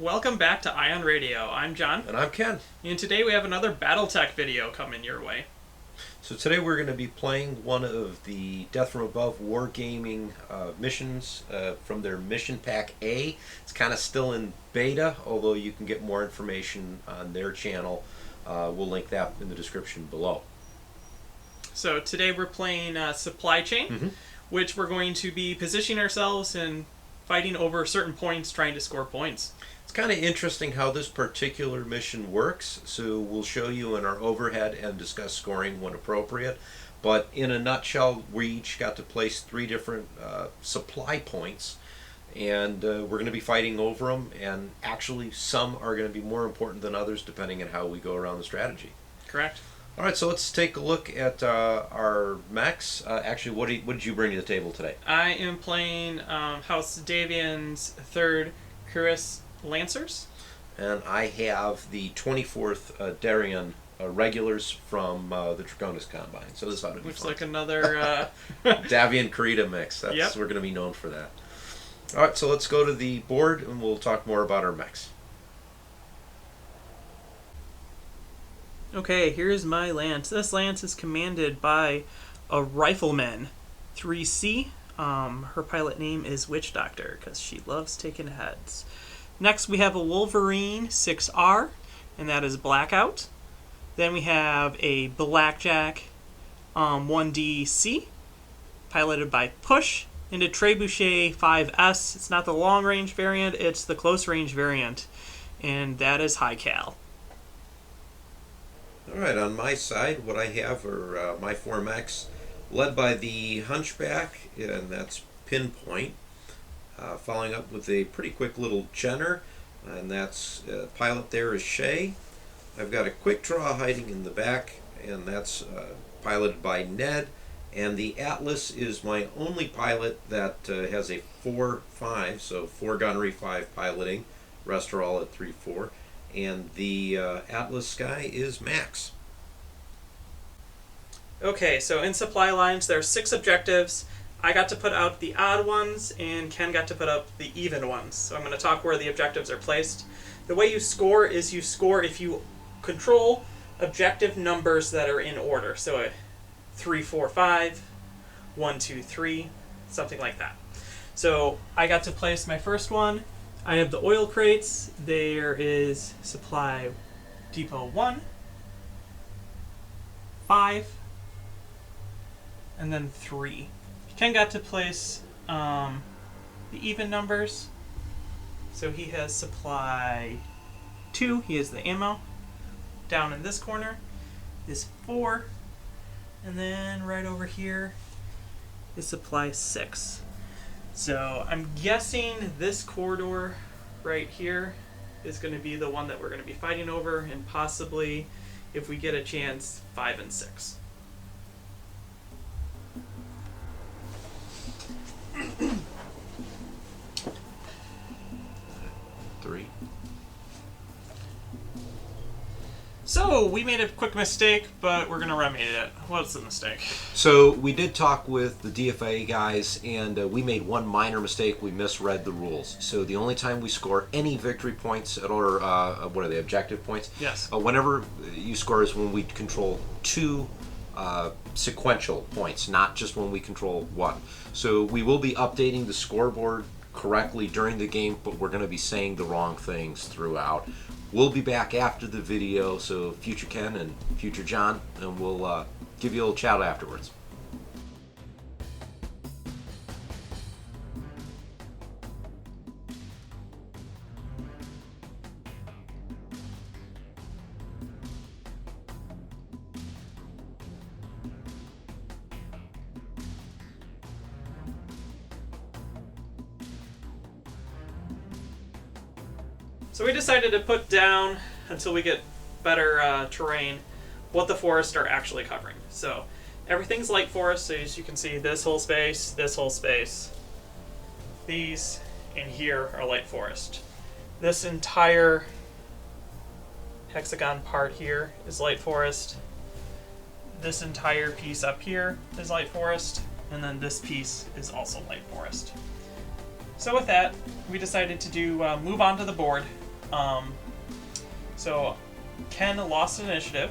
welcome back to Ion Radio. I'm John. And I'm Ken. And today we have another BattleTech video coming your way. So today we're going to be playing one of the Death from Above Wargaming missions from their Mission Pack A. It's kind of still in beta, although you can get more information on their channel. We'll link that in the description below. So today we're playing Supply Chain, which we're going to be positioning ourselves and fighting over certain points, trying to score points. It's kind of interesting how this particular mission works, so we'll show you in our overhead and discuss scoring when appropriate. But in a nutshell, we each got to place 3 different supply points, and we're going to be fighting over them, and actually some are going to be more important than others depending on how we go around the strategy. Correct. All right, so let's take a look at our mechs. Actually, what did you bring to the table today? I am playing House Davian's 3rd Cazares Lancers. And I have the 24th Darien regulars from the Draconis Combine. So this ought to be Looks fun. like another... Davian Karita mix. We're going to be known for that. All right, so let's go to the board and we'll talk more about our mechs. Okay, here's my lance. This lance is commanded by a rifleman, 3C. Her pilot name is Witch Doctor because she loves taking heads. Next we have a Wolverine 6R, and that is Blackout. Then we have a Blackjack 1DC, piloted by Push, and a Trebuchet 5S. It's not the long range variant, it's the close range variant, and that is High Cal. All right, on my side, what I have are my 4 mechs, led by the Hunchback, and that's Pinpoint. Following up with a pretty quick little Jenner, and that's pilot there is Shay. I've got a Quick Draw hiding in the back, and that's piloted by Ned. And the Atlas is my only pilot that has a 4-5, so 4 gunnery, 5 piloting. Rest are all at 3-4. And the Atlas Sky is Max. Okay, so in supply lines there are 6 objectives. I got to put out the odd ones, and Ken got to put up the even ones. So I'm going to talk where the objectives are placed. The way you score is you score if you control objective numbers that are in order. So a 3, 4, 5, 1, 2, 3, something like that. So I got to place my first one. I have the oil crates. There is supply depot 1, 5, and then 3. Ken got to place the even numbers. So he has supply 2. He has the ammo. Down in this corner is 4. And then right over here is supply 6. So I'm guessing this corridor right here is going to be the one that we're going to be fighting over, and possibly, if we get a chance, 5 and 6. So, we made a quick mistake, but we're going to remedy it. What's the mistake? So, we did talk with the DFA guys, and we made one minor mistake. We misread the rules. So, the only time we score any victory points, or what are they, objective points? Yes. Whenever you score is when we control 2 sequential points, not just when we control 1. So, we will be updating the scoreboard correctly during the game, but we're going to be saying the wrong things throughout. We'll be back after the video, so future Ken and future John, and we'll give you a little chat afterwards. So we decided to put down, until we get better terrain, what the forests are actually covering. So everything's light forest, so as you can see, this whole space, these, and here are light forest. This entire hexagon part here is light forest. This entire piece up here is light forest, and then this piece is also light forest. So with that, we decided to do move onto the board, So Ken lost initiative,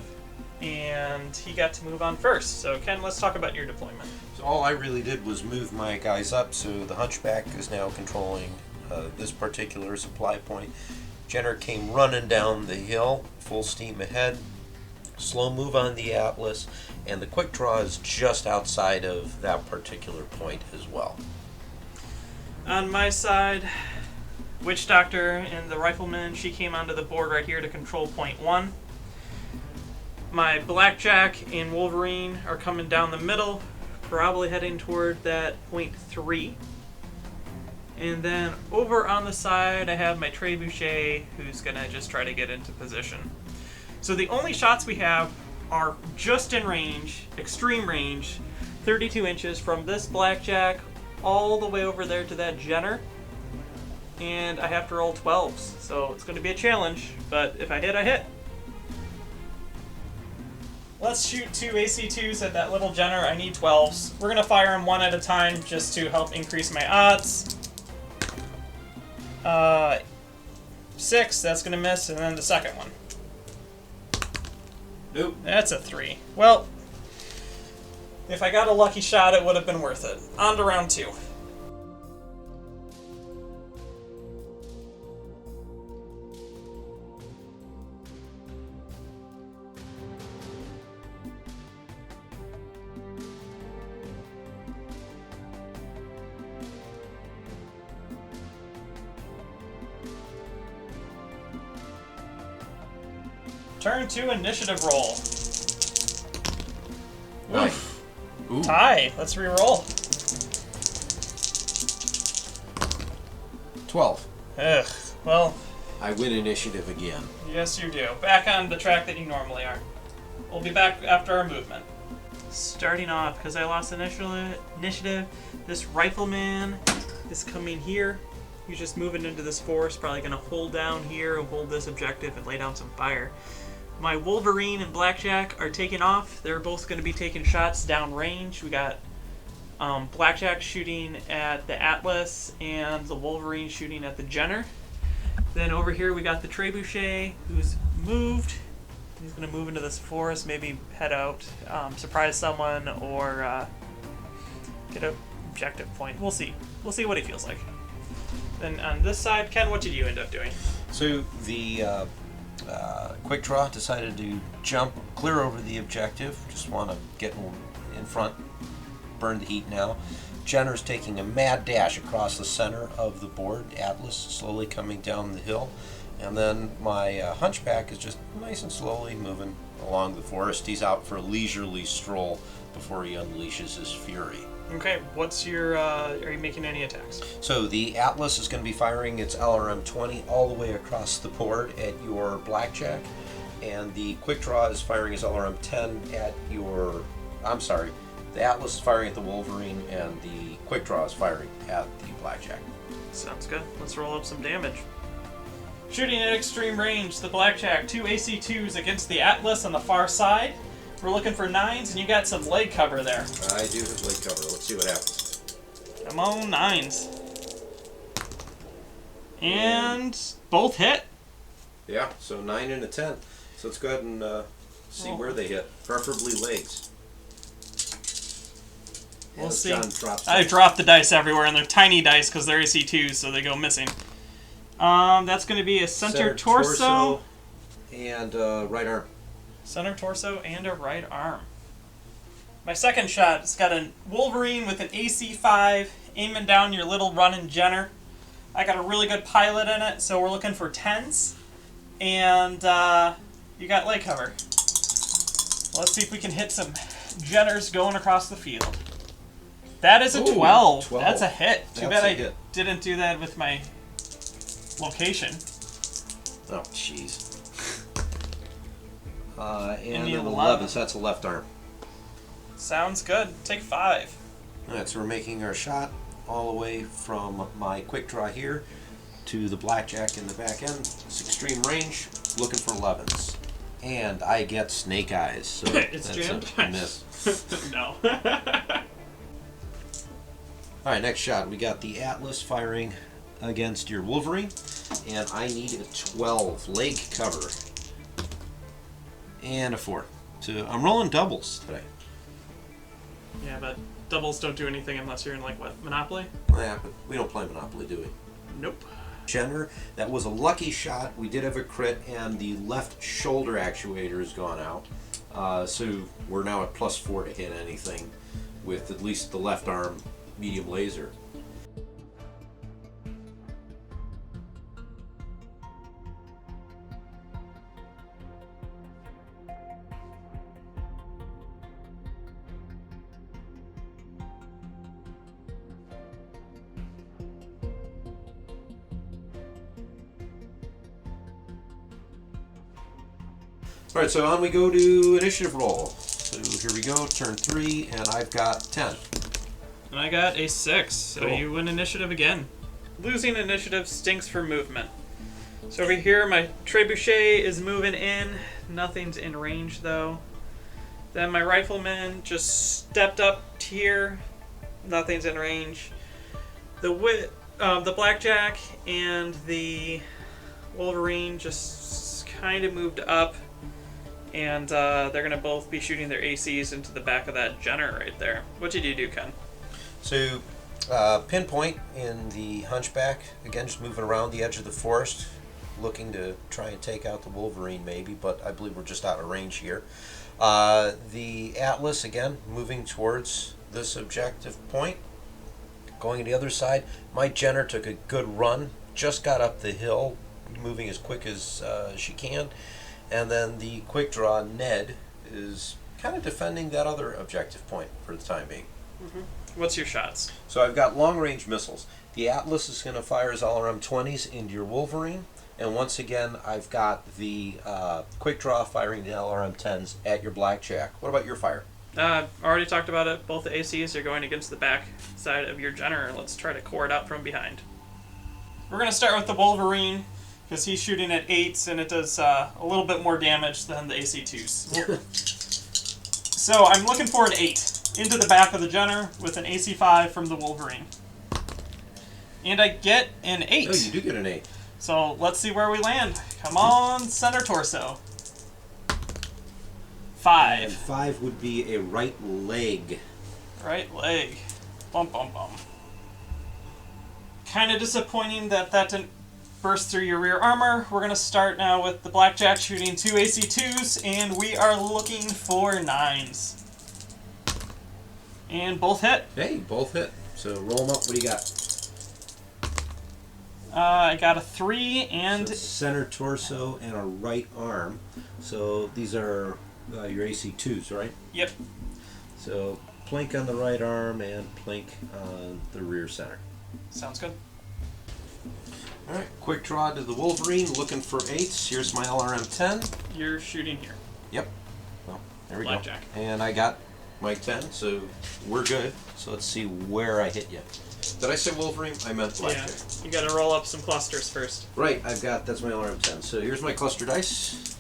and he got to move on first. So Ken, let's talk about your deployment. So all I really did was move my guys up, so the Hunchback is now controlling this particular supply point. Jenner came running down the hill, full steam ahead. Slow move on the Atlas, and the quick draw is just outside of that particular point as well. On my side, Witch Doctor and the Rifleman, she came onto the board right here to control point 1. My Blackjack and Wolverine are coming down the middle, probably heading toward that point 3. And then over on the side, I have my Trebuchet, who's going to just try to get into position. So the only shots we have are just in range, extreme range, 32 inches from this Blackjack all the way over there to that Jenner. And I have to roll 12s, so it's going to be a challenge, but if I hit, I hit. Let's shoot 2 AC2s at that little Jenner. I need 12s. We're going to fire them one at a time just to help increase my odds. 6, that's going to miss, and then the second one. Nope. That's a 3. Well, if I got a lucky shot, it would have been worth it. On to round 2. Turn 2 initiative roll. Nice. Ooh. Tie. Let's re-roll. 12. Ugh. Well, I win initiative again. yes you do. Back on the track that you normally are. We'll be back after our movement. Starting off, because I lost initiative, this Rifleman is coming here. He's just moving into this forest, probably going to hold down here, hold this objective, and lay down some fire. My Wolverine and Blackjack are taking off. They're both going to be taking shots downrange. We got Blackjack shooting at the Atlas and the Wolverine shooting at the Jenner. Then over here we got the Trebuchet, who's moved. He's going to move into this forest, maybe head out, surprise someone, or get an objective point. We'll see. We'll see what he feels like. Then on this side, Ken, what did you end up doing? So the quick draw decided to jump clear over the objective. Just want to get in front, burn the heat now. Jenner's taking a mad dash across the center of the board. Atlas slowly coming down the hill. And then my Hunchback is just nice and slowly moving along the forest. He's out for a leisurely stroll before he unleashes his fury. Okay, what's your, are you making any attacks? So the Atlas is going to be firing its LRM-20 all the way across the board at your Blackjack, and the Quick Draw is firing its LRM-10 at your, I'm sorry, the Atlas is firing at the Wolverine, and the Quick Draw is firing at the Blackjack. Sounds good. Let's roll up some damage. Shooting at extreme range, the Blackjack, 2 AC2s against the Atlas on the far side. We're looking for 9s, and you got some leg cover there. I do have leg cover. Let's see what happens. Come on, 9s. And both hit. Yeah, so 9 and a 10. So let's go ahead and see where they hit. Preferably legs. We'll see. John drops I dropped the dice everywhere, and they're tiny dice because they're AC2s, so they go missing. That's going to be a center torso and right arm. Center torso and a right arm. My second shot has got a Wolverine with an AC5 aiming down your little running Jenner. I got a really good pilot in it, so we're looking for 10s. And you got leg cover. Let's see if we can hit some Jenners going across the field. That is a 12. That's a hit. Too bad I didn't do that with my location. Oh, jeez. And the an 11. 11, so that's a left arm. Sounds good. Take 5. Alright, so we're making our shot all the way from my quick draw here to the Blackjack in the back end. It's extreme range, looking for 11s. And I get snake eyes, so it's that's jammed. a miss. No. Alright, next shot. We got the Atlas firing against your Wolverine. and I need a 12 leg cover. And a 4. So I'm rolling doubles today. Yeah, but doubles don't do anything unless you're in, like, what, Monopoly? Yeah, but we don't play Monopoly, do we? Nope. Jenner, that was a lucky shot. We did have a crit, and the left shoulder actuator has gone out. So we're now at +4 to hit anything with at least the left arm medium laser. Alright, so on we go to initiative roll. So here we go, turn 3, and I've got 10. And I got a 6, so Cool. you win initiative again. Losing initiative stinks for movement. So over here, my trebuchet is moving in. Nothing's in range, though. Then my rifleman just stepped up here. Nothing's in range. The blackjack and the Wolverine just kind of moved up. And they're going to both be shooting their ACs into the back of that Jenner right there. What did you do, Ken? So, pinpoint in the Hunchback, again just moving around the edge of the forest, looking to try and take out the Wolverine maybe, but I believe we're just out of range here. The Atlas, again, moving towards this objective point. Going to the other side, my Jenner took a good run, just got up the hill, moving as quick as she can. And then the quick draw Ned is kind of defending that other objective point for the time being. Mm-hmm. What's your shots? So I've got long range missiles. The Atlas is going to fire his LRM-20s into your Wolverine. And once again, I've got the quick draw firing the LRM-10s at your Blackjack. What about your fire? Already talked about it. Both the ACs are going against the back side of your Jenner. Let's try to core it out from behind. We're going to start with the Wolverine, because he's shooting at 8s, and it does a little bit more damage than the AC2s. So I'm looking for an 8 into the back of the Jenner with an AC5 from the Wolverine. And I get an 8. Oh, you do get an 8. So let's see where we land. Come on, center torso. 5. And 5 would be a right leg. Right leg. Bum, bum, bum. Kind of disappointing that that didn't burst through your rear armor. We're going to start now with the Blackjack shooting 2 AC2s, and we are looking for 9s. And both hit. Hey, both hit. So roll them up. What do you got? I got a 3 and... So center torso and a right arm. So these are your AC2s, right? Yep. So plink on the right arm and plink on the rear center. Sounds good. Alright, quick draw to the Wolverine, looking for 8s. Here's my LRM-10. You're shooting here. Yep. Well, there we Blackjack. go. And I got my 10, so we're good. So let's see where I hit you. Did I say Wolverine? I meant Blackjack. Yeah. You got to roll up some clusters first. Right, that's my LRM-10. So here's my cluster dice.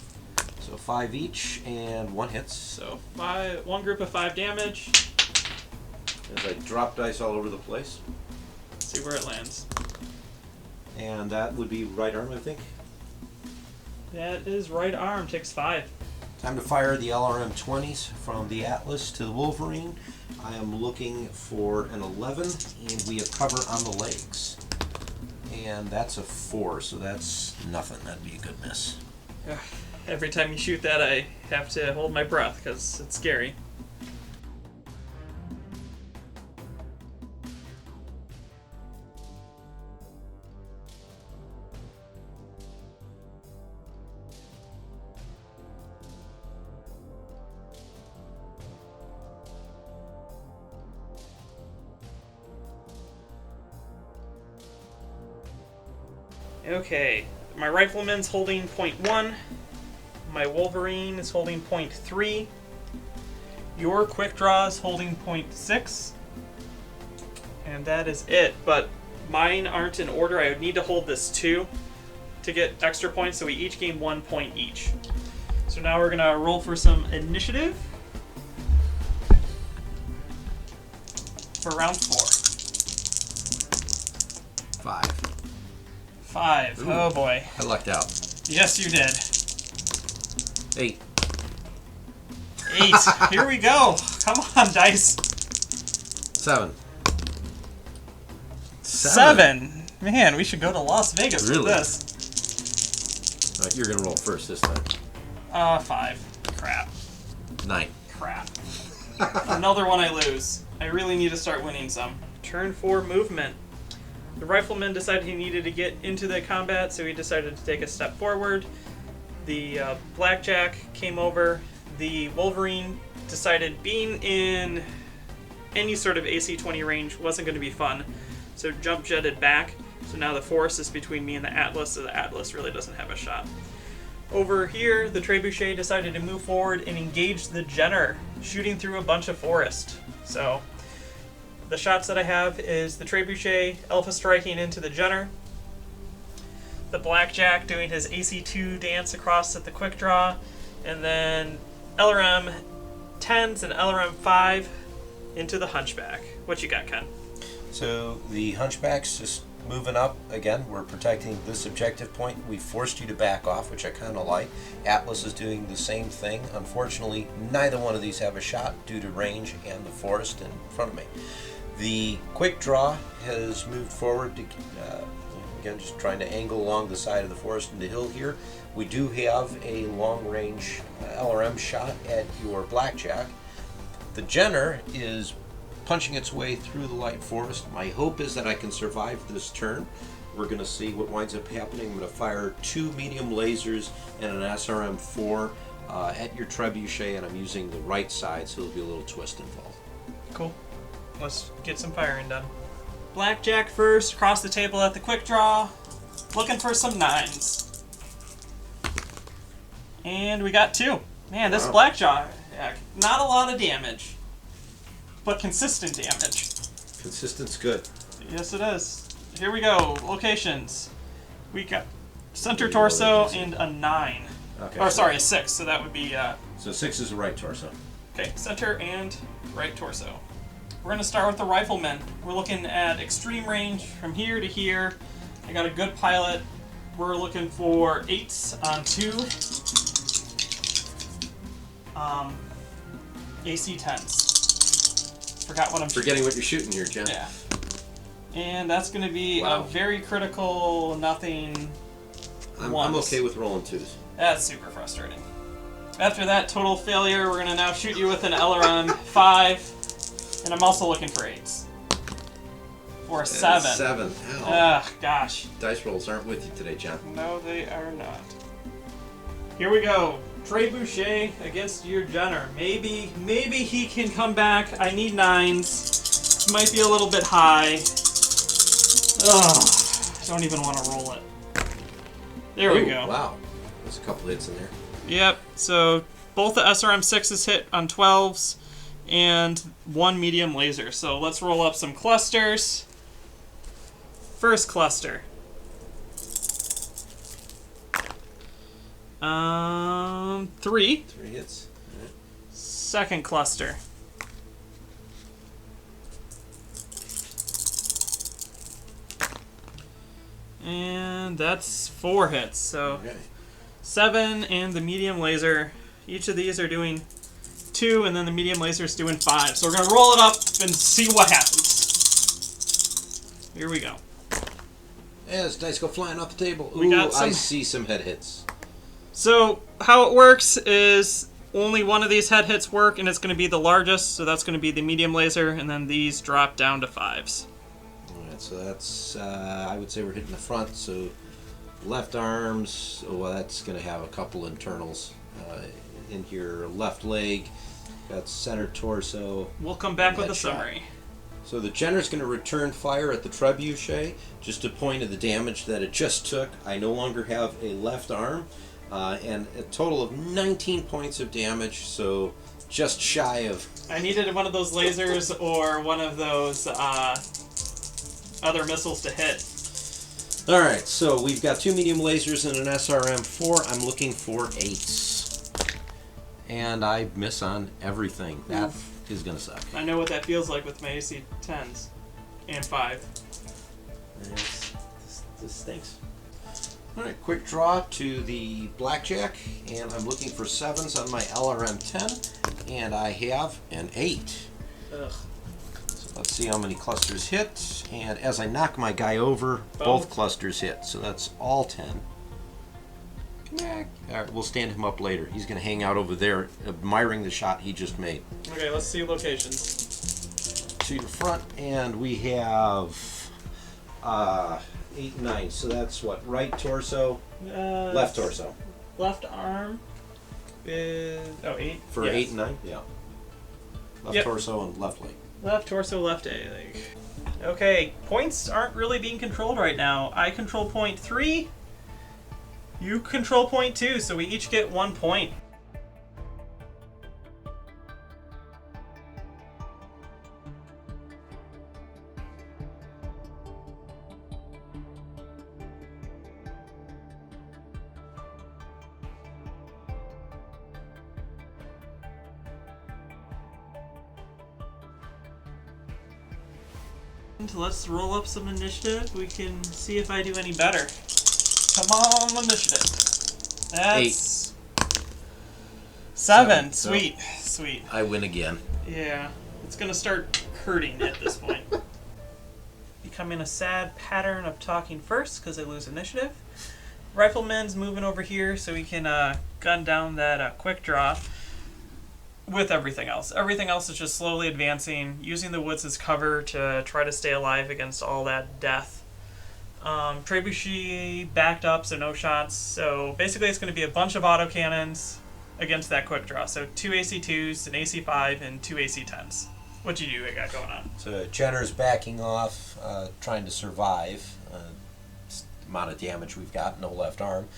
So 5 each, and 1 hits. So 1 group of 5 damage. As I drop dice all over the place. See where it lands. And that would be right arm, I think. That is right arm. Takes 5. Time to fire the LRM-20s from the Atlas to the Wolverine. I am looking for an 11, and we have cover on the legs. And that's a 4, so that's nothing. That'd be a good miss. Every time you shoot that, I have to hold my breath because it's scary. Okay, my rifleman's holding .1. My Wolverine is holding .3. Your quick draw is holding .6. And that is it. But mine aren't in order. I would need to hold this 2 to get extra points, so we each gain 1 point each. So now we're going to roll for some initiative for round 4. 5. 5. Ooh. Oh boy. I lucked out. Yes, you did. 8. 8. Here we go. Come on, dice. 7. 7. Man, we should go to Las Vegas Really? with this. You're going to roll first this time. 5. Crap. 9. Crap. Another one I lose. I really need to start winning some. Turn 4 movement. The rifleman decided he needed to get into the combat, so he decided to take a step forward. The blackjack came over. The Wolverine decided being in any sort of AC-20 range wasn't going to be fun, so jump jetted back. So now the force is between me and the Atlas, so the Atlas really doesn't have a shot. Over here, the Trebuchet decided to move forward and engage the Jenner, shooting through a bunch of forest. So the shots that I have is the Trebuchet alpha striking into the Jenner, the Blackjack doing his AC2 dance across at the quick draw, and then LRM 10s and LRM 5 into the Hunchback. What you got, Ken? So the Hunchback's just moving up again. We're protecting this objective point. We forced you to back off, which I kind of like. Atlas is doing the same thing. Unfortunately, neither one of these have a shot due to range and the forest in front of me. The quick draw has moved forward to, again, just trying to angle along the side of the forest and the hill here. We do have a long-range LRM shot at your Blackjack. The Jenner is punching its way through the light forest. My hope is that I can survive this turn. We're going to see what winds up happening. I'm going to fire 2 medium lasers and an SRM-4 at your Trebuchet, and I'm using the right side, so there'll be a little twist involved. Cool. Let's get some firing done. Blackjack first, across the table at the quick draw. Looking for some 9s. And we got 2. Man, this Blackjack, not a lot of damage, but consistent damage. Consistent's good. Yes, it is. Here we go. Locations. We got center torso and a 9. Okay. Or sorry, a 6. So that would be So 6 is the right torso. okay. Center and right torso. We're gonna start with the rifleman. We're looking at extreme range from here to here. I got a good pilot. We're looking for 8s on 2 AC-10s. Forgot what I'm Forgetting what you're shooting here, Jen. Yeah. And that's going to be Wow. a very critical nothing. I'm ones. okay with rolling 2s. That's super frustrating. After that total failure, we're going to now shoot you with an LRM 5. And I'm also looking for 8s. For a 7. 7. Ow. Ugh, gosh. Dice rolls aren't with you today, John. No, they are not. Here we go. Trebuchet against your Jenner. Maybe he can come back. I need 9s. Might be a little bit high. Ugh. I don't even want to roll it. There we go. Wow. There's a couple hits in there. Yep. So both the SRM 6s hit on 12s and 1 medium laser. So let's roll up some clusters. First cluster. 3. 3 hits. Right. Second cluster. And that's 4 hits. So Okay. 7 and the medium laser. Each of these are doing 2, and then the medium laser is doing 5. So we're going to roll it up and see what happens. Here we go. As dice go flying off the table. We got I some- see some head hits. So how it works is only one of these head hits work, and it's going to be the largest, so that's going to be the medium laser, and then these drop down to 5s. Alright, so that's, I would say we're hitting the front, so left arms, well that's going to have a couple internals in here. Left leg, got center torso. We'll come back with a Headshot. summary. So the Jenner's going to return fire at the Trebuchet, just a point of the damage that it just took. I no longer have a left arm, and a total of 19 points of damage, so just shy of... I needed one of those lasers or one of those other missiles to hit. Alright, so we've got 2 medium lasers and an SRM-4. I'm looking for 8s. And I miss on everything. That is going to suck. I know what that feels like with my AC-10s and 5. This stinks. All right, quick draw to the blackjack, and I'm looking for 7s on my LRM 10, and I have an 8. Ugh. So let's see how many clusters hit, and as I knock my guy over, both clusters hit, so that's all 10. Come back. All right, we'll stand him up later. He's going to hang out over there, admiring the shot he just made. Okay, let's see locations. To the front, and we have 8 and 9. So that's what? Right torso, left torso. Left arm is 8 For yes. 8 and 9, yeah. Left torso and left leg. Left torso, left A leg. Okay, points aren't really being controlled right now. I control point 3. You control point 2, so we each get 1 point. Let's roll up some initiative. We can see if I do any better. Come on, initiative. That's 7. Sweet. Sweet. I win again. Yeah. It's going to start hurting at this point. Becoming a sad pattern of talking first because I lose initiative. Rifleman's moving over here so we can gun down that quick draw. With everything else. Everything else is just slowly advancing, using the woods as cover to try to stay alive against all that death. Trebuchet backed up, so no shots. So basically it's going to be a bunch of autocannons against that quick draw. So 2 AC2s, an AC5, and 2 AC10s. What you got going on? So Jenner's backing off, trying to survive. Amount of damage we've got, no left arm.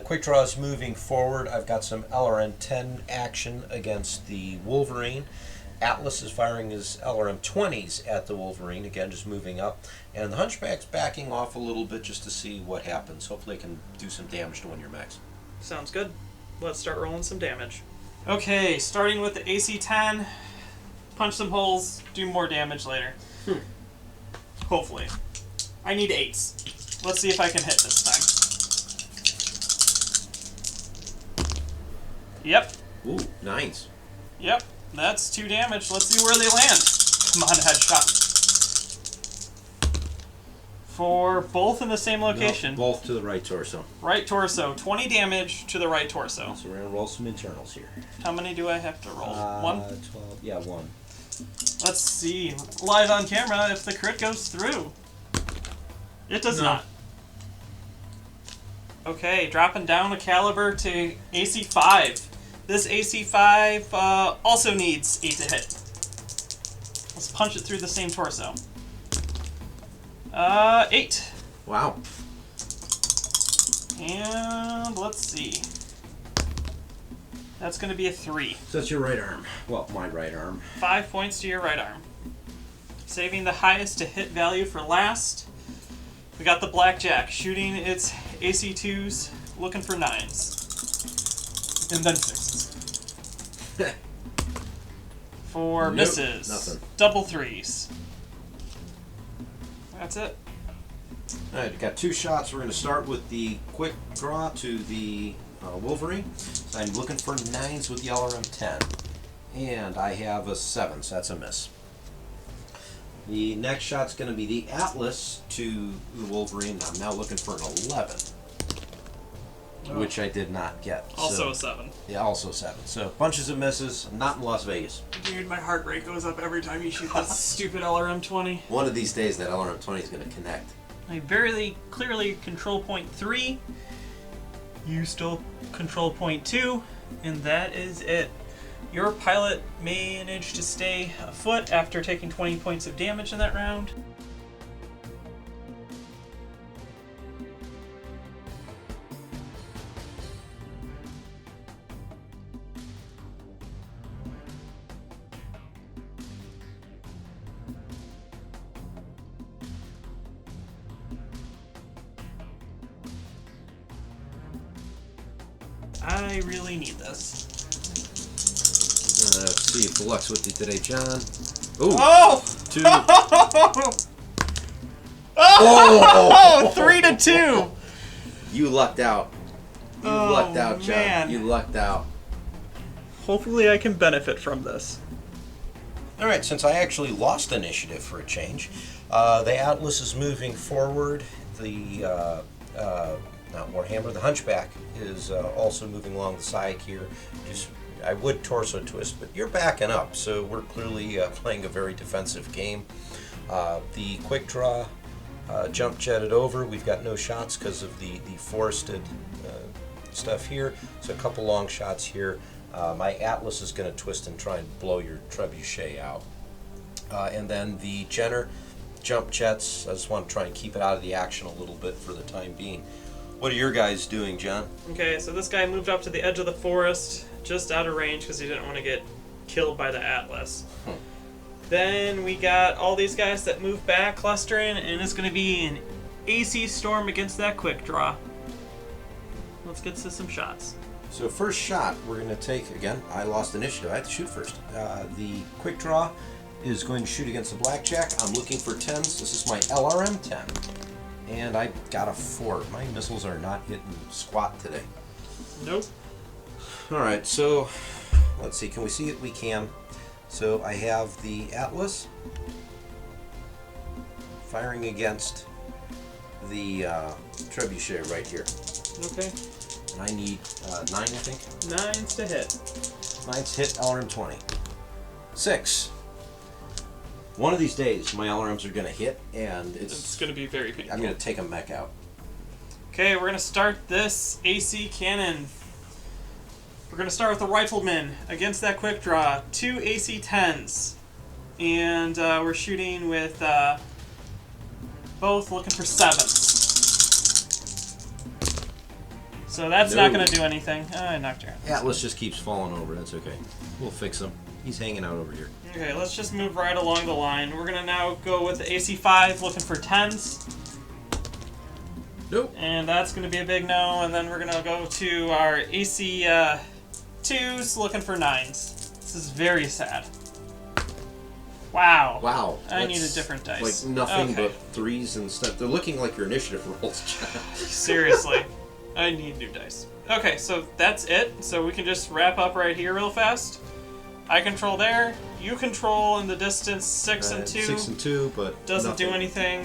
Quick draw is moving forward. I've got some LRM 10 action against the Wolverine. Atlas is firing his LRM 20s at the Wolverine, again just moving up. And the Hunchback's backing off a little bit just to see what happens. Hopefully they can do some damage to one of your mechs. Sounds good. Let's start rolling some damage. Okay, starting with the AC10. Punch some holes, do more damage later. Hopefully. I need 8s. Let's see if I can hit this time. Yep. Ooh, 9s. Yep. That's 2 damage. Let's see where they land. Come on, headshot. For both in the same location. No, both to the right torso. Right torso. 20 damage to the right torso. So we're going to roll some internals here. How many do I have to roll? 1? 12. Yeah, 1. Let's see. Live on camera if the crit goes through. It does not. Okay, dropping down a caliber to AC5. This AC5 also needs 8 to hit. Let's punch it through the same torso. 8. Wow. And let's see. That's going to be a 3. So that's your right arm. Well, my right arm. 5 points to your right arm. Saving the highest to hit value for last. We got the blackjack shooting its AC2s, looking for 9s. And then 6s. For misses. Nothing. Double 3s. That's it. Alright, got 2 shots. We're going to start with the quick draw to the Wolverine. So I'm looking for 9s with the LRM 10. And I have a 7, so that's a miss. The next shot's going to be the Atlas to the Wolverine. I'm now looking for an 11. Which I did not get. Also a 7. Yeah, also 7. So bunches of misses. Not in Las Vegas. Dude, my heart rate goes up every time you shoot that stupid LRM 20. One of these days that LRM 20 is going to connect. I very clearly control point 3. You still control point 2. And that is it. Your pilot managed to stay afoot after taking 20 points of damage in that round. I really need this. Let's see if the luck's with you today, John. Ooh, Oh! 2. Oh! 3 to 2! You lucked out. You lucked out, John. Man. You lucked out. Hopefully I can benefit from this. All right, since I actually lost initiative for a change, the Atlas is moving forward. The not Warhammer, the Hunchback is also moving along the side here. I would torso twist, but you're backing up, so we're clearly playing a very defensive game. The quick draw jump jetted over. We've got no shots because of the forested stuff here. So a couple long shots here. My Atlas is going to twist and try and blow your Trebuchet out. And then the Jenner jump jets. I just want to try and keep it out of the action a little bit for the time being. What are your guys doing, John? Okay, so this guy moved up to the edge of the forest, just out of range because he didn't want to get killed by the Atlas. Then we got all these guys that move back, clustering, and it's going to be an AC storm against that quick draw. Let's get to some shots. So first shot, we're going to take, again, I lost initiative. I have to shoot first. The quick draw is going to shoot against the blackjack. I'm looking for 10s. This is my LRM 10. And I got a 4. My missiles are not hitting squat today. Nope. All right, so let's see. Can we see it? We can. So I have the Atlas firing against the Trebuchet right here. Okay. And I need 9, I think. 9s to hit. 9's hit, LRM 20. 6. One of these days, my LRMs are going to hit, and It's going to be very painful. I'm going to take a mech out. Okay, we're going to start this AC cannon. We're going to start with the rifleman against that quick draw. 2 AC 10s. And we're shooting with both looking for 7s. So that's not going to do anything. I knocked her out. Atlas just keeps falling over. That's okay. We'll fix him. He's hanging out over here. Okay, let's just move right along the line. We're going to now go with the AC 5 looking for 10s. Nope. And that's going to be a big no. And then we're going to go to our AC 2s looking for 9s. This is very sad. Wow. Wow. I need a different dice. Like nothing Okay. but 3s and stuff. They're looking like your initiative rolls, John. Seriously. I need new dice. Okay, so that's it. So we can just wrap up right here real fast. I control there. You control in the distance 6 and 2. 6 and 2, but Doesn't nothing. do anything.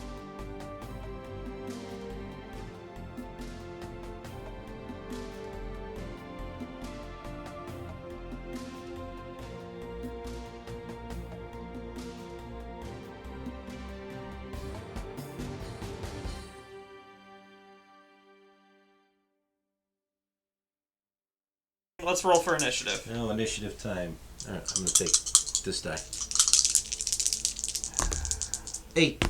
Let's roll for initiative. No, initiative time. Alright, I'm going to take this die. 8.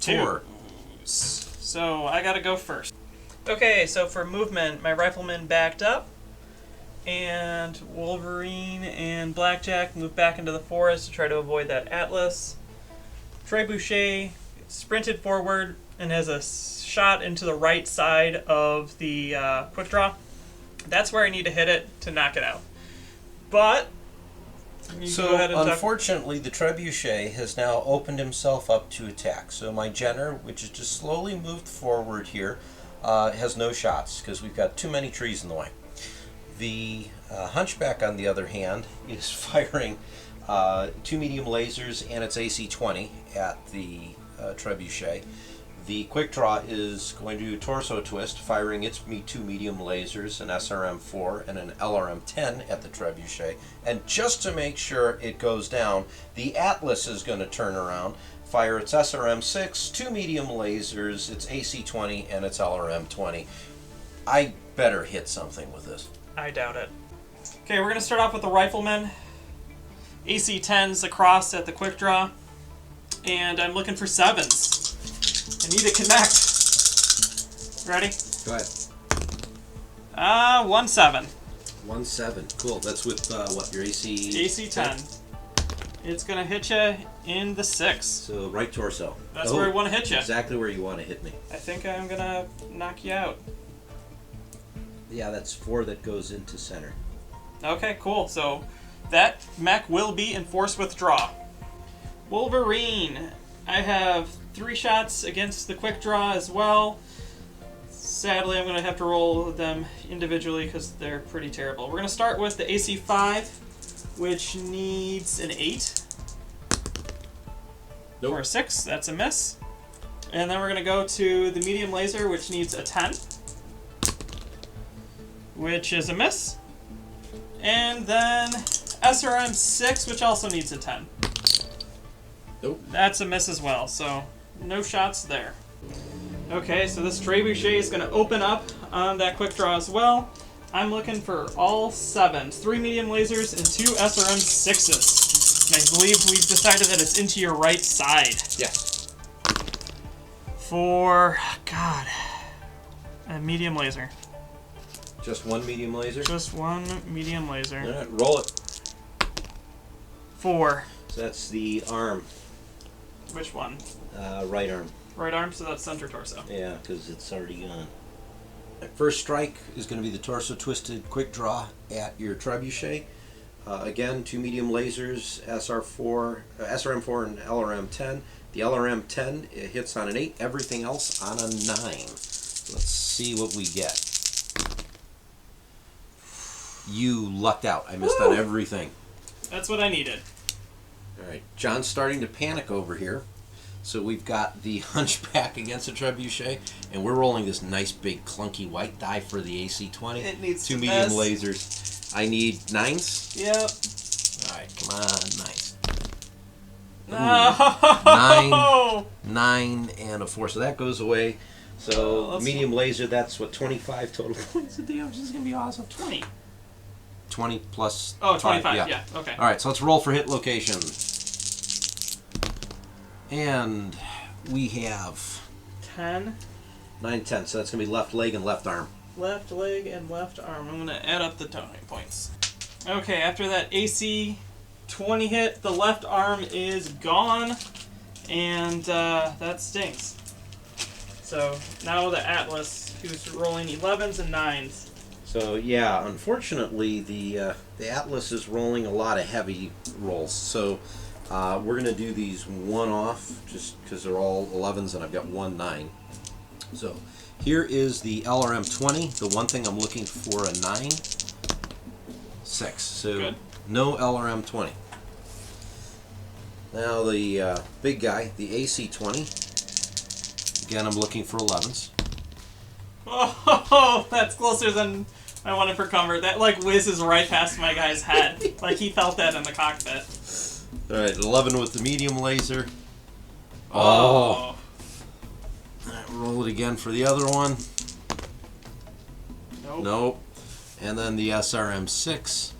2. 4. So I gotta go first. Okay, so for movement, my rifleman backed up, and Wolverine and Blackjack moved back into the forest to try to avoid that Atlas. Trebuchet sprinted forward and has a shot into the right side of the quick draw. That's where I need to hit it to knock it out. But you So, go ahead and unfortunately, the Trebuchet has now opened himself up to attack. So my Jenner, which has just slowly moved forward here, has no shots because we've got too many trees in the way. The Hunchback, on the other hand, is firing 2 medium lasers and its AC-20 at the Trebuchet. The quick draw is going to torso twist, firing its 2 medium lasers, an SRM-4 and an LRM-10 at the Trebuchet. And just to make sure it goes down, the Atlas is going to turn around, fire its SRM-6, 2 medium lasers, its AC-20 and its LRM-20. I better hit something with this. I doubt it. Okay, we're going to start off with the rifleman. AC-10s across at the quick draw. And I'm looking for 7s. I need to connect. Ready? Go ahead. 1-7. 1-7. Cool. That's with what, your AC? AC 10. It's going to hit you in the 6. So right torso. That's where I want to hit you. Exactly where you want to hit me. I think I'm going to knock you out. Yeah, that's 4 that goes into center. Okay, cool. So that mech will be enforced withdraw. Wolverine. I have 3 shots against the quick draw as well. Sadly, I'm going to have to roll them individually because they're pretty terrible. We're going to start with the AC5, which needs an 8. Nope. For a 6, that's a miss. And then we're going to go to the medium laser, which needs a 10, which is a miss. And then SRM6, which also needs a 10. Nope. That's a miss as well, so no shots there. Okay, so this trebuchet is going to open up on that quick draw as well. I'm looking for all 7s, 3 medium lasers and 2 SRM6s. And I believe we've decided that it's into your right side. Yes. For, God, a medium laser. Just one medium laser? Just one medium laser. All right, roll it. 4. So that's the arm, Which one? right arm. Right arm, so that's center torso. Yeah, because it's already gone. First strike is going to be the torso twisted quick draw at your trebuchet. Again, 2 medium lasers, SRM4 and LRM10. The LRM10 it hits on an 8, everything else on a 9. Let's see what we get. You lucked out. I missed on everything. That's what I needed. All right, John's starting to panic over here. So we've got the hunchback against the trebuchet, and we're rolling this nice big clunky white die for the AC-20. It needs 2 to medium miss. lasers. I need 9s. Yep. All right, come on, 9s. No! 9, and a 4. So that goes away. So let's- medium laser, that's what, 25 total points of damage. This is going to be awesome. 20. 20 plus Oh, 5, 25, yeah, okay. All right, so let's roll for hit location. And we have 10. 9, 10. So that's going to be left leg and left arm. Left leg and left arm. I'm going to add up the toning points. Okay, after that AC 20 hit, the left arm is gone, and that stinks. So now the Atlas, who's rolling 11s and 9s. So yeah, unfortunately the Atlas is rolling a lot of heavy rolls. So we're going to do these one off just because they're all 11s and I've got 1 9. So here is the LRM20. The one thing I'm looking for, a 9. 6. So Good. no LRM20. Now the big guy, the AC-20. Again, I'm looking for 11s. Oh, that's closer than I wanted for comfort. That like whizzes right past my guy's head. Like he felt that in the cockpit. All right, 11 with the medium laser. Oh. All right, roll it again for the other one. Nope. Nope. And then the SRM6.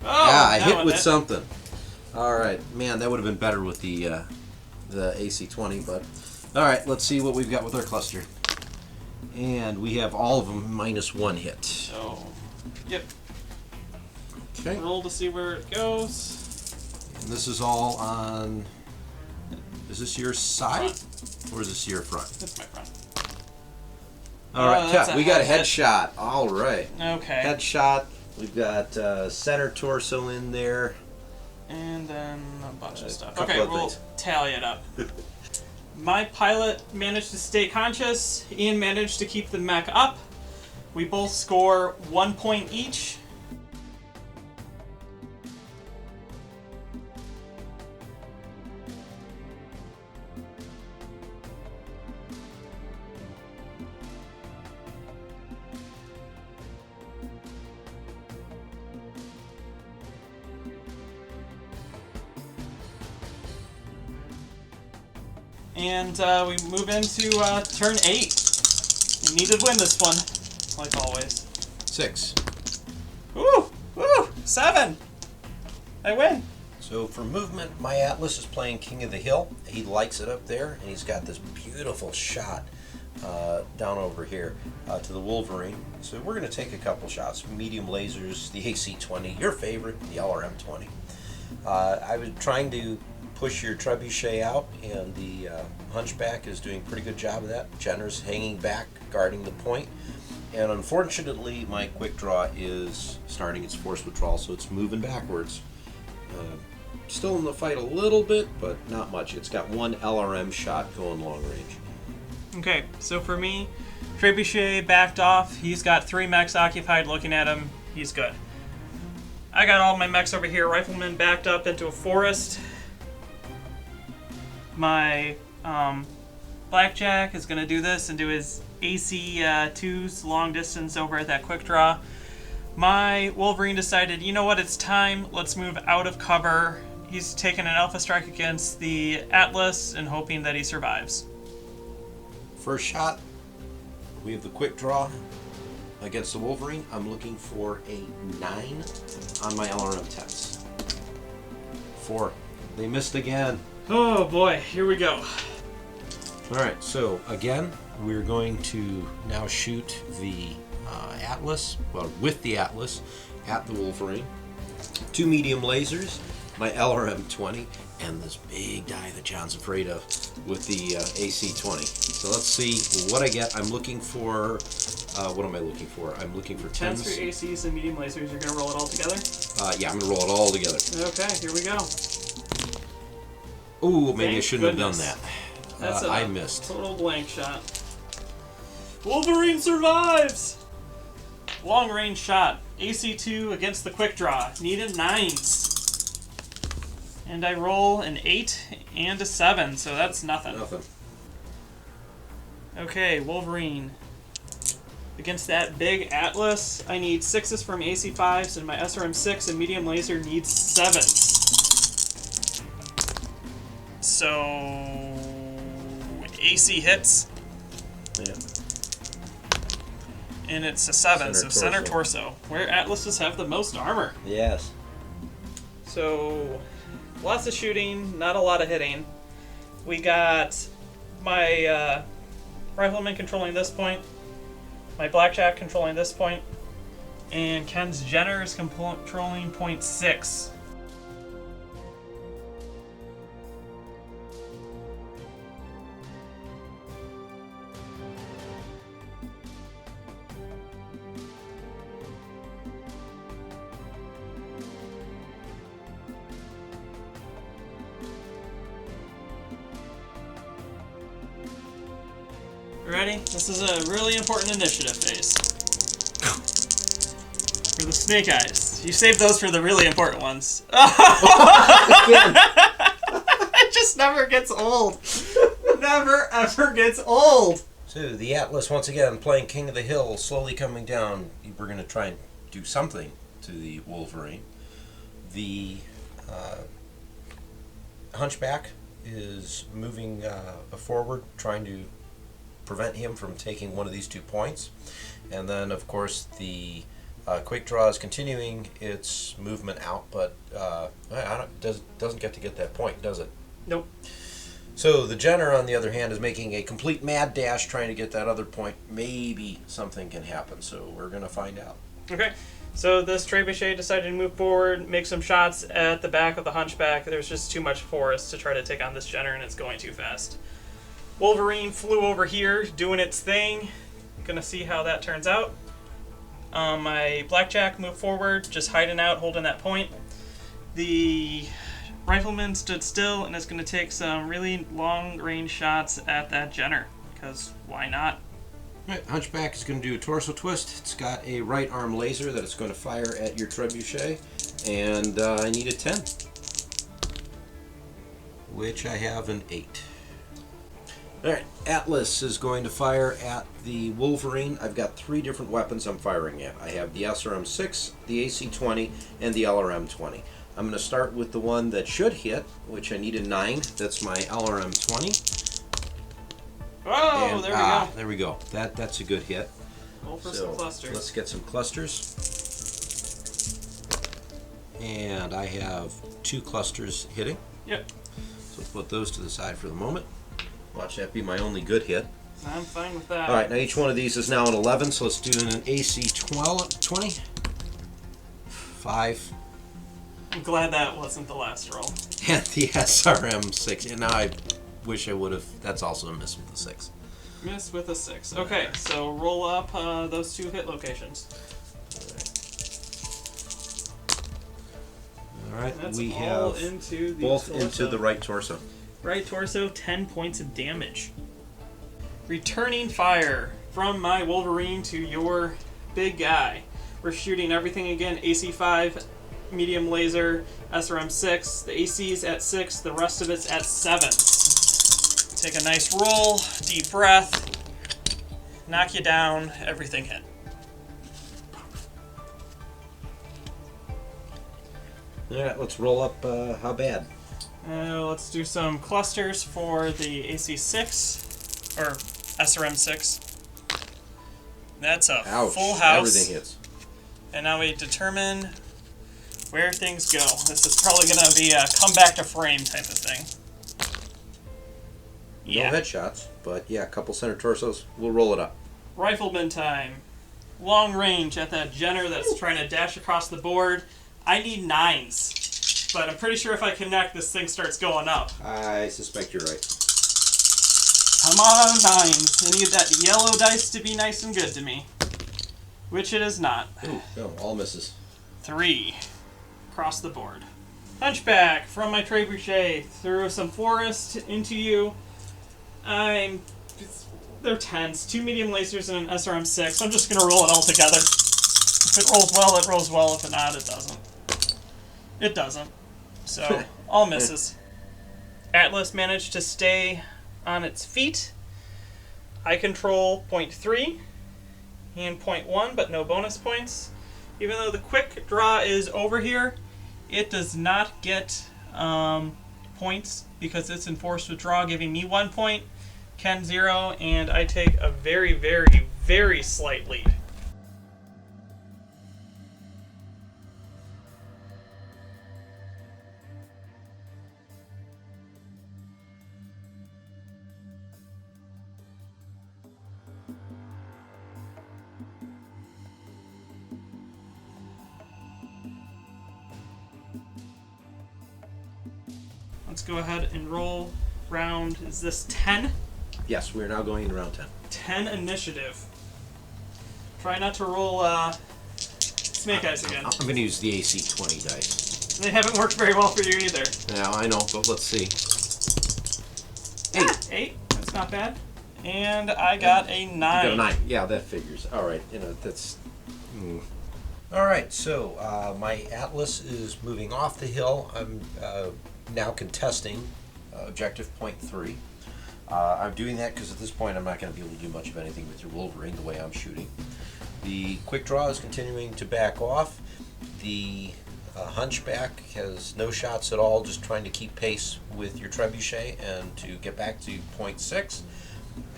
Oh, Yeah, I that hit one with hit. something. All right, man, that would have been better with the AC-20, but all right, let's see what we've got with our cluster. And we have all of them -1 hit. So, yep. Okay. Roll to see where it goes. And this is all on. Is this your side or is this your front? That's my front. All right, that's Kat, a we got a head. headshot. All right. Okay. Headshot. We've got center torso in there. And then a bunch of stuff. couple Okay, of we'll things. tally it up. My pilot managed to stay conscious. Ian managed to keep the mech up. We both score 1 point each. And we move into turn 8. We needed to win this one, like always. 6. Woo! Woo! 7! I win! So for movement, my Atlas is playing King of the Hill. He likes it up there, and he's got this beautiful shot down over here to the Wolverine. So we're going to take a couple shots. Medium lasers, the AC-20, your favorite, the LRM-20. I was trying to push your trebuchet out, and the Hunchback is doing a pretty good job of that. Jenner's hanging back, guarding the point. And unfortunately, my quick draw is starting its force withdrawal, so it's moving backwards. Still in the fight a little bit, but not much. It's got 1 LRM shot going long range. Okay, so for me, Trebuchet backed off. He's got 3 mechs occupied looking at him. He's good. I got all my mechs over here. Rifleman backed up into a forest. My Blackjack is going to do this and do his AC2's long distance over at that quick draw. My Wolverine decided, you know what, it's time. Let's move out of cover. He's taking an Alpha Strike against the Atlas and hoping that he survives. First shot, we have the quick draw against the Wolverine. I'm looking for a 9 on my LRM 10s. 4. They missed again. Oh boy, here we go. Alright, so again, we're going to now shoot the Atlas, well, with the Atlas, at the Wolverine. 2 medium lasers, my LRM 20, and this big die that John's afraid of with the AC-20. So let's see what I get. I'm looking for, what am I looking for? I'm looking for 10s. 10s for ACs and medium lasers. You're going to roll it all together? Yeah, I'm going to roll it all together. Okay, here we go. Ooh, maybe Thank I shouldn't goodness. have done that. That's I missed. Total blank shot. Wolverine survives! Long range shot. AC2 against the quick draw. Needed 9s. And I roll an 8 and a 7, so that's nothing. Nothing. Okay, Wolverine. Against that big Atlas, I need 6s from AC5s, and my SRM6 and medium laser needs 7s. So AC hits. Yeah. And it's a 7, Center so center torso. torso. Where Atlases have the most armor. Yes. So, lots of shooting, not a lot of hitting. We got my Rifleman controlling this point, my Blackjack controlling this point, and Ken's Jenner is controlling point 6. Ready? This is a really important initiative phase. For the snake eyes. You saved those for the really important ones. It just never gets old. Never ever gets old. So the Atlas once again playing King of the Hill, slowly coming down. We're going to try and do something to the Wolverine. The Hunchback is moving forward, trying to prevent him from taking one of these 2 points. And then, of course, the quick draw is continuing its movement out, but doesn't get to get that point, does it? Nope. So the Jenner, on the other hand, is making a complete mad dash trying to get that other point. Maybe something can happen, so we're going to find out. Okay. So this Trebuchet decided to move forward, make some shots at the back of the Hunchback. There's just too much forest to try to take on this Jenner, and it's going too fast. Wolverine flew over here, doing its thing. Gonna see how that turns out. My Blackjack moved forward, just hiding out, holding that point. The Rifleman stood still and is gonna take some really long-range shots at that Jenner, because why not? Right, Hunchback is going to do a torso twist. It's got a right arm laser that it's going to fire at your Trebuchet, and I need a 10, which I have an 8. Alright, Atlas is going to fire at the Wolverine. I've got 3 different weapons I'm firing at. I have the SRM-6, the AC-20, and the LRM-20. I'm going to start with the one that should hit, which I need a 9. That's my LRM-20. Oh, And, there we go. There we go. That's a good hit. Roll for So some clusters. let's get some clusters. And I have 2 clusters hitting. Yep. So let's put those to the side for the moment. Watch that be my only good hit. I'm fine with that. Alright, now each one of these is now an 11, so let's do an AC 20. 5. I'm glad that wasn't the last roll. And the SRM 6. And now I wish I would have. That's also a miss with the 6. Miss with a 6. Okay, so roll up those 2 hit locations. Alright, That's we all have into the both torso. into the right torso. Right torso, 10 points of damage. Returning fire from my Wolverine to your big guy. We're shooting everything again, AC5, medium laser, SRM6. The AC's at 6, the rest of it's at 7. Take a nice roll, deep breath, knock you down, everything hit. Alright, let's roll up how bad. Let's do some clusters for the AC6, or SRM6. That's a Ouch, full house. everything hits. And now we determine where things go. This is probably going to be a come back to frame type of thing. Yeah. No headshots, but yeah, a couple center torsos. We'll roll it up. Rifleman time. Long range at that Jenner that's trying to dash across the board. I need 9s. But I'm pretty sure if I connect, this thing starts going up. I suspect you're right. Come on, 9s. I need that yellow dice to be nice and good to me. Which it is not. Ooh, no, all misses. 3. Across the board. Hunchback from my trebuchet through some forest into you. They're 10s. 2 medium lasers and an SRM6. I'm just going to roll it all together. If it rolls well, it rolls well. If it not, it doesn't. It doesn't. So, all misses. Atlas managed to stay on its feet. I control 0.3 and 0.1, but no bonus points. Even though the quick draw is over here, it does not get points because it's enforced withdraw, giving me 1 point, Ken 0, and I take a very, very, very slight lead. Let's go ahead and roll round, is this 10? Yes, we are now going into round 10. 10 initiative. Try not to roll snake eyes again. I'm going to use the AC 20 dice. They haven't worked very well for you either. Yeah, I know, but let's see. 8. 8, that's not bad. And I got a 9. You got a 9. Yeah, that figures. All right, that's... All right, so my Atlas is moving off the hill. I'm now contesting objective point 3. I'm doing that because at this point I'm not going to be able to do much of anything with your Wolverine the way I'm shooting. The quick draw is continuing to back off. The Hunchback has no shots at all, just trying to keep pace with your Trebuchet and to get back to point 6.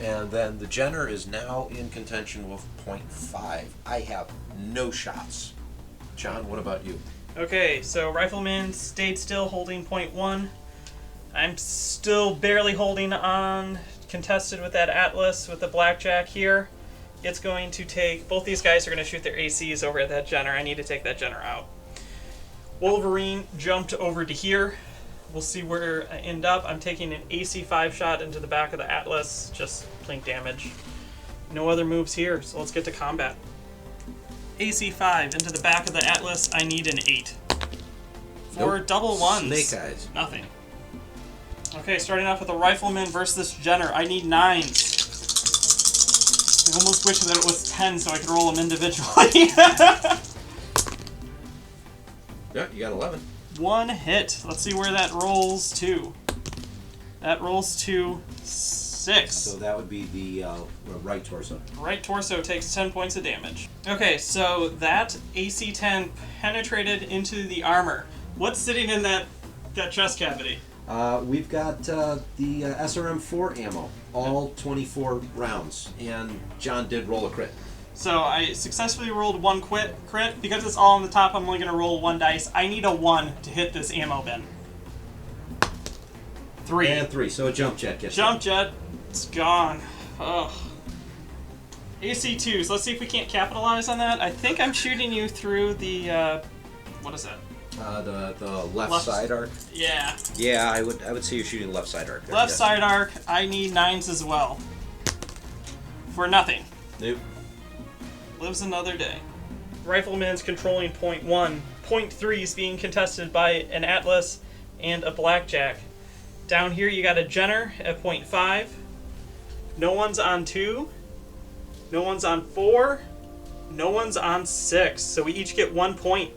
And then the Jenner is now in contention with point 5. I have no shots. John, what about you? Okay, so Rifleman stayed still holding point 1. I'm still barely holding on, contested with that Atlas with the Blackjack here. It's going to take, both these guys are going to shoot their ACs over at that Jenner. I need to take that Jenner out. Wolverine jumped over to here. We'll see where I end up. I'm taking an AC5 shot into the back of the Atlas, just plain damage. No other moves here, so let's get to combat. AC5 into the back of the Atlas, I need an 8. For Nope. double ones. Snake eyes. Nothing. Okay, starting off with a Rifleman versus this Jenner. I need 9s. I almost wish that it was 10 so I could roll them individually. Yeah, you got 11. 1 hit. Let's see where that rolls to. That rolls to 6. So that would be the right torso. Right torso takes 10 points of damage. Okay, so that AC-10 penetrated into the armor. What's sitting in that chest cavity? We've got the SRM4 ammo, all 24 rounds, and John did roll a crit. So I successfully rolled 1 crit. Because it's all on the top, I'm only going to roll 1 dice. I need a 1 to hit this ammo bin. 3. And 3, so a jump jet gets Jump jet. It's gone. Ugh. AC2s. Let's see if we can't capitalize on that. I think I'm shooting you through the, what is that? the left side arc. Yeah. Yeah, I would say you're shooting left side arc. Left side arc. I need 9s as well. For nothing. Nope. Lives another day. Rifleman's controlling point 1. Point 3 is being contested by an Atlas and a Blackjack. Down here you got a Jenner at point 5. No one's on 2. No one's on 4. No one's on 6. So we each get 1 point.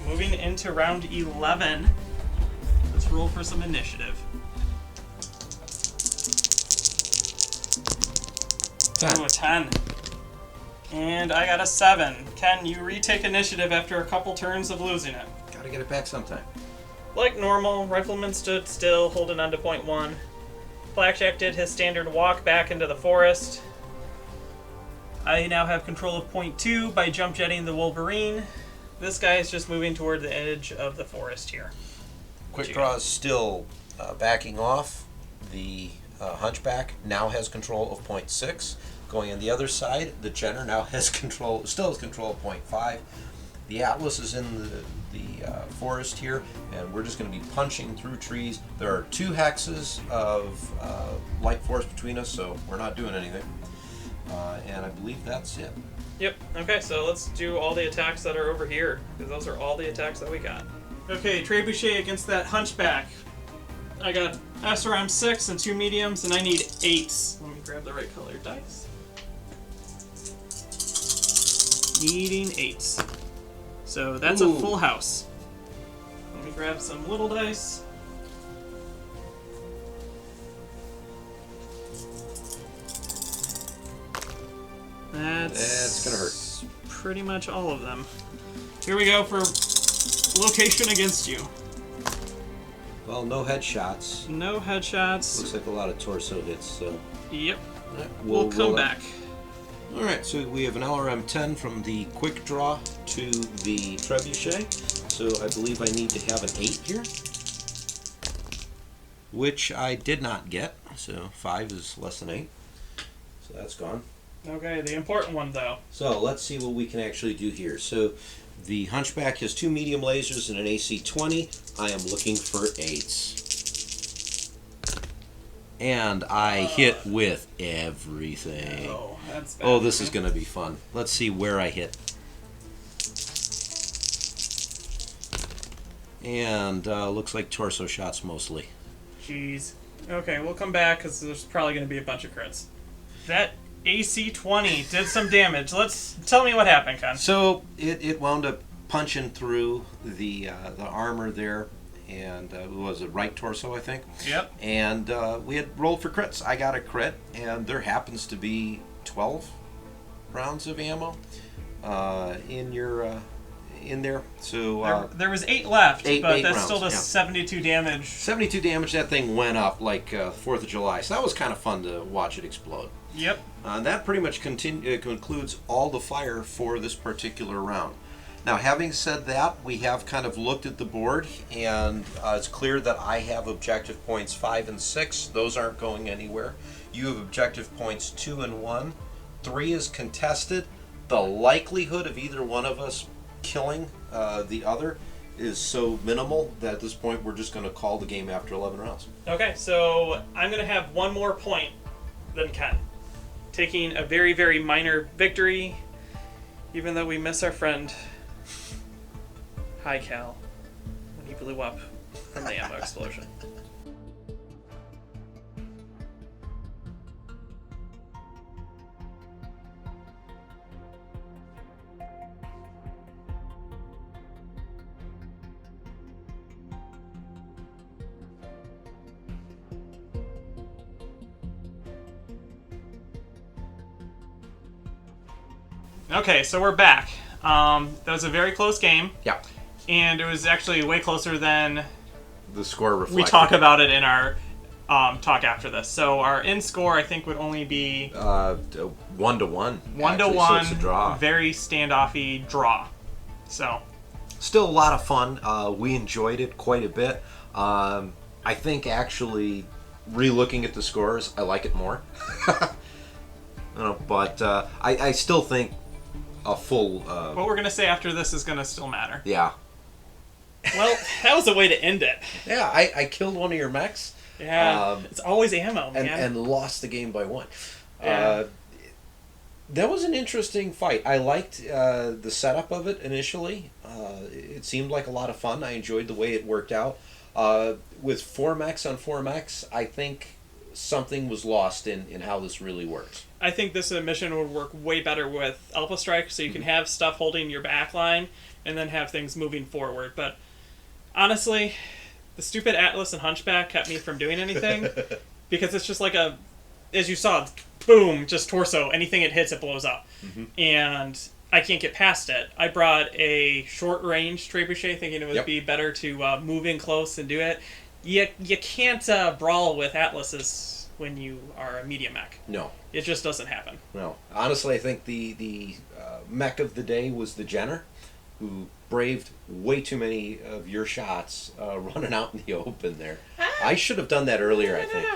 Moving into round 11. Let's roll for some initiative. 10. Ooh, a 10. And I got a 7. Ken, you retake initiative after a couple turns of losing it. Gotta get it back sometime. Like normal, Rifleman stood still, holding on to point 1. Blackjack did his standard walk back into the forest. I now have control of point 2 by jump jetting the Wolverine. This guy is just moving toward the edge of the forest here. Quick Draw is still backing off. The Hunchback now has control of point 6. Going on the other side, the Jenner now has control, still has control of point 5. The Atlas is in the forest here, and we're just going to be punching through trees. There are 2 hexes of light force between us, so we're not doing anything. And I believe that's it. Yep. Okay, so let's do all the attacks that are over here, because those are all the attacks that we got. Okay, Trebuchet against that Hunchback. I got SRM 6 and 2 mediums, and I need 8s. Let me grab the right colored dice. Needing 8s. So that's Ooh. a full house. Let me grab some little dice. That's gonna hurt. Pretty much all of them. Here we go for location against you. Well, no headshots. No headshots. Looks like a lot of torso hits, so... Yep. Alright, We'll come back. Alright, so we have an LRM 10 from the Quick Draw to the Trebuchet. So I believe I need to have an 8 here. Which I did not get, so 5 is less than 8. So that's gone. Okay, the important one though. So let's see what we can actually do here. So the Hunchback has 2 medium lasers and an AC 20. I am looking for 8s. And I hit with everything. Oh, that's bad. Oh, this is going to be fun. Let's see where I hit. And looks like torso shots mostly. Jeez. Okay, we'll come back because there's probably going to be a bunch of crits. That AC 20 did some damage. Tell me what happened, Ken. So it wound up punching through the armor there, and it was a right torso, I think. Yep. And we had rolled for crits. I got a crit, and there happens to be 12 rounds of ammo in there. So There was 8 left, eight but that rounds, still does yeah. 72 damage. 72 damage. That thing went up like 4th of July. So that was kind of fun to watch it explode. Yep. That pretty much concludes all the fire for this particular round. Now, having said that, we have kind of looked at the board, and it's clear that I have objective points 5 and 6. Those aren't going anywhere. You have objective points 2 and 1. 3 is contested. The likelihood of either one of us killing the other is so minimal that at this point we're just going to call the game after 11 rounds. Okay, so I'm going to have 1 more point than Ken. Taking a very, very minor victory, even though we miss our friend High Cal when he blew up from the ammo explosion. Okay, so we're back. That was a very close game. Yeah. And it was actually way closer than The score reflects. we talk about it in our talk after this. So our end score, I think, would only be 1-1. 1-1. So it's a draw. Very standoffy draw. So Still a lot of fun. We enjoyed it quite a bit. I think actually, re-looking at the scores, I like it more. But I still think a full... what we're going to say after this is going to still matter. yeah. Well, that was a way to end it. Yeah, I killed one of your mechs. Yeah, it's always ammo, man. And lost the game by 1. Yeah. That was an interesting fight. I liked the setup of it initially. It seemed like a lot of fun. I enjoyed the way it worked out. With 4max on 4max, I think something was lost in how this really works. I think this mission would work way better with Alpha Strike, so you can have stuff holding your back line and then have things moving forward. But honestly, the stupid Atlas and Hunchback kept me from doing anything because it's just like as you saw, boom, just torso. Anything it hits, it blows up. Mm-hmm. And I can't get past it. I brought a short-range trebuchet thinking it would be better to move in close and do it. You can't brawl with Atlases when you are a medium mech. No. It just doesn't happen. No. Honestly, I think the mech of the day was the Jenner, who braved way too many of your shots running out in the open there. I should have done that earlier, I think.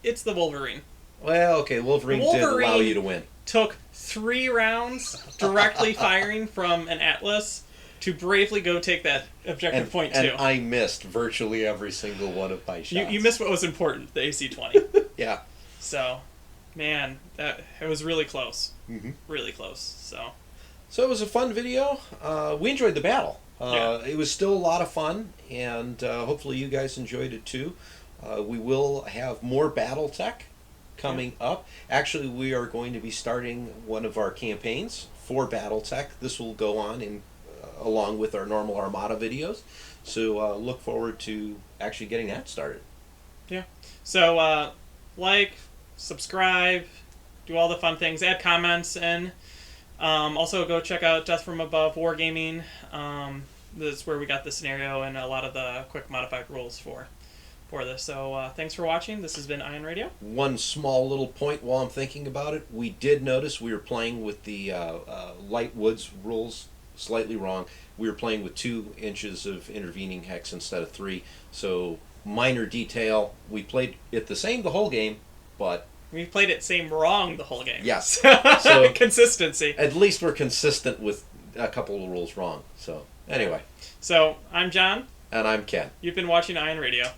It's the Wolverine. Well, okay, Wolverine did allow you to win. Took 3 rounds directly firing from an Atlas to bravely go take that objective point 2. And I missed virtually every single one of my shots. You missed what was important, the AC-20. Yeah. So, man, it was really close. Mm-hmm. Really close. So it was a fun video. We enjoyed the battle. It was still a lot of fun, and hopefully you guys enjoyed it too. We will have more BattleTech coming up. Actually, we are going to be starting one of our campaigns for BattleTech. This will go on along with our normal Armada videos. So look forward to actually getting that started. Yeah. So like, subscribe, do all the fun things, add comments in. Also, go check out Death From Above Wargaming. That's where we got the scenario and a lot of the quick modified rules for this. So thanks for watching. This has been Ion Radio. One small little point while I'm thinking about it. We did notice we were playing with the light woods rules slightly wrong. We were playing with 2 inches of intervening hex instead of 3. So minor detail. We played it the same the whole game, but we played it same wrong the whole game. Yes. So consistency. At least we're consistent with a couple of rules wrong. So anyway. So I'm John. And I'm Ken. You've been watching Ion Radio.